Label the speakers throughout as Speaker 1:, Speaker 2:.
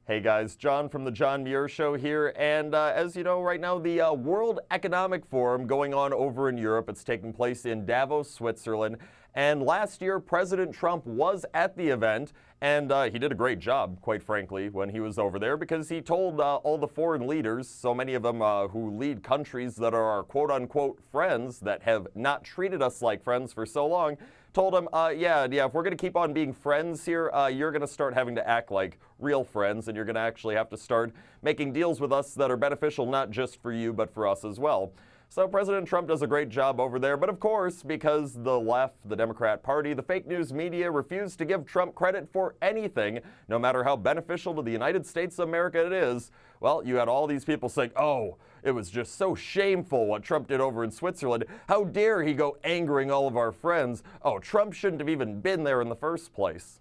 Speaker 1: Hey guys, John from the John Muir Show here, and as you know, right now the World Economic Forum going on over in Europe. It's taking place in Davos, Switzerland, and last year President Trump was at the event, and he did a great job, quite frankly, when he was over there, because he told all the foreign leaders, so many of them who lead countries that are our quote-unquote friends, that have not treated us like friends for so long, told him, yeah, if we're going to keep on being friends here, you're going to start having to act like real friends, and you're going to actually have to start making deals with us that are beneficial not just for you, but for us as well. So President Trump does a great job over there, but of course, because the left, the Democrat Party, the fake news media refuse to give Trump credit for anything, no matter how beneficial to the United States of America it is, well, you had all these people saying, oh, it was just so shameful what Trump did over in Switzerland. How dare he go angering all of our friends? Oh, Trump shouldn't have even been there in the first place.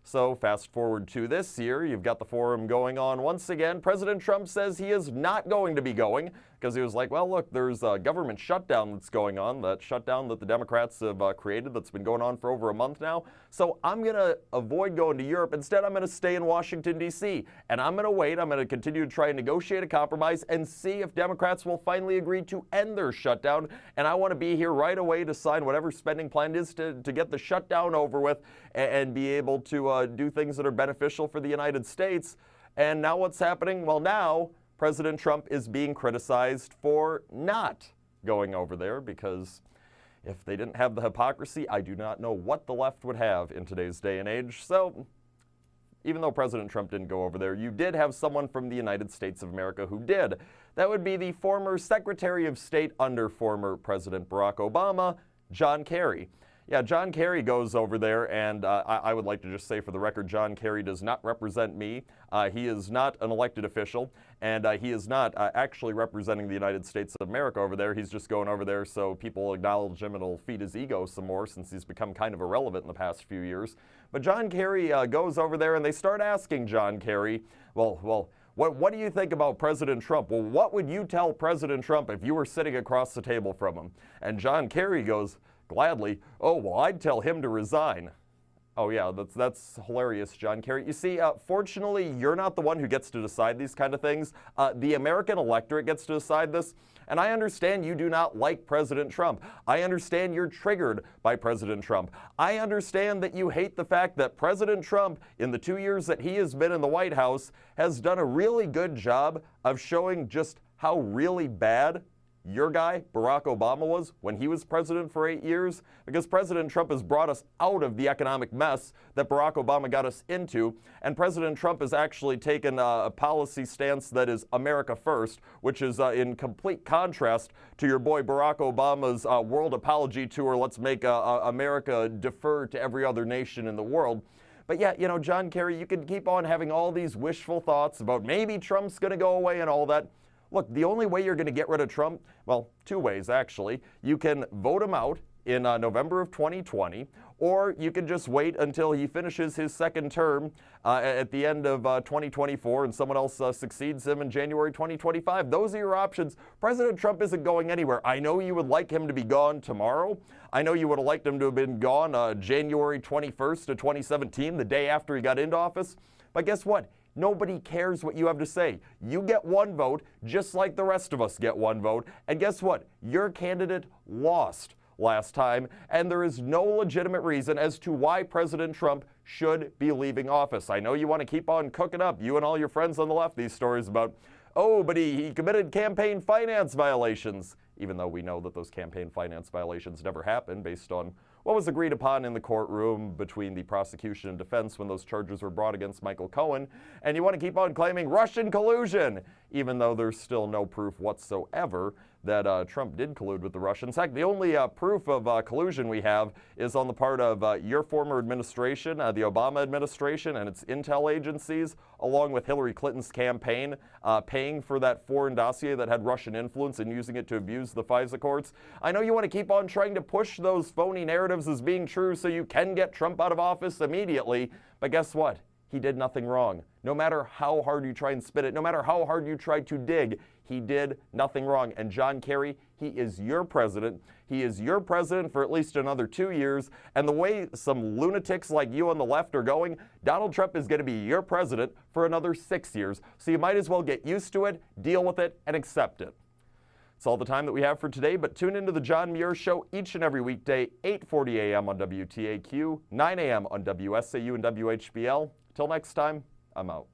Speaker 1: So fast forward to this year, you've got the forum going on once again. President Trump says he is not going to be going because he was like, well, look, there's a government shutdown that's going on, that shutdown that the Democrats have created that's been going on for over a month now. So I'm going to avoid going to Europe. Instead, I'm going to stay in Washington, D.C. And I'm going to wait. I'm going to continue to try and negotiate a compromise and see if Democrats will finally agree to end their shutdown. And I want to be here right away to sign whatever spending plan is to get the shutdown over with and be able to do things that are beneficial for the United States. And now what's happening? Well, now President Trump is being criticized for not going over there, because if they didn't have the hypocrisy, I do not know what the left would have in today's day and age. So even though President Trump didn't go over there, you did have someone from the United States of America who did. That would be the former Secretary of State under former President Barack Obama, John Kerry. Yeah, John Kerry goes over there, and I would like to just say for the record, John Kerry does not represent me. He is not an elected official, and he is not actually representing the United States of America over there. He's just going over there so people acknowledge him and it'll feed his ego some more, since he's become kind of irrelevant in the past few years. But John Kerry goes over there, and they start asking John Kerry, well, what do you think about President Trump? Well, what would you tell President Trump if you were sitting across the table from him? And John Kerry goes, gladly, oh, well, I'd tell him to resign. Oh, yeah, that's hilarious, John Kerry. You see, fortunately, you're not the one who gets to decide these kind of things. The American electorate gets to decide this. And I understand you do not like President Trump. I understand you're triggered by President Trump. I understand that you hate the fact that President Trump, in the 2 years that he has been in the White House, has done a really good job of showing just how really bad your guy, Barack Obama, was when he was president for 8 years, because President Trump has brought us out of the economic mess that Barack Obama got us into, and President Trump has actually taken a policy stance that is America first, which is in complete contrast to your boy Barack Obama's world apology tour, let's make America defer to every other nation in the world. But yeah, you know, John Kerry, you can keep on having all these wishful thoughts about maybe Trump's going to go away and all that. Look, the only way you're going to get rid of Trump, well, two ways actually. You can vote him out in November of 2020, or you can just wait until he finishes his second term at the end of 2024 and someone else succeeds him in January 2025. Those are your options. President Trump isn't going anywhere. I know you would like him to be gone tomorrow. I know you would have liked him to have been gone January 21st of 2017, the day after he got into office. But guess what? Nobody cares what you have to say. You get one vote, just like the rest of us get one vote. And guess what? Your candidate lost last time, and there is no legitimate reason as to why President Trump should be leaving office. I know you want to keep on cooking up, you and all your friends on the left, these stories about, oh, but he committed campaign finance violations, even though we know that those campaign finance violations never happened based on what was agreed upon in the courtroom between the prosecution and defense when those charges were brought against Michael Cohen. And you want to keep on claiming Russian collusion, even though there's still no proof whatsoever that Trump did collude with the Russians. Heck, the only proof of collusion we have is on the part of your former administration, the Obama administration and its intel agencies, along with Hillary Clinton's campaign, paying for that foreign dossier that had Russian influence and using it to abuse the FISA courts. I know you want to keep on trying to push those phony narratives as being true so you can get Trump out of office immediately, but guess what? He did nothing wrong. no matter how hard you try and spin it, no matter how hard you try to dig, he did nothing wrong. And John Kerry, he is your president. He is your president for at least another 2 years. And the way some lunatics like you on the left are going, Donald Trump is going to be your president for another 6 years. So you might as well get used to it, deal with it, and accept it. That's all the time that we have for today, but tune into the John Muir Show each and every weekday, 8:40 a.m. on WTAQ, 9 a.m. on WSAU and WHBL. Till next time, I'm out.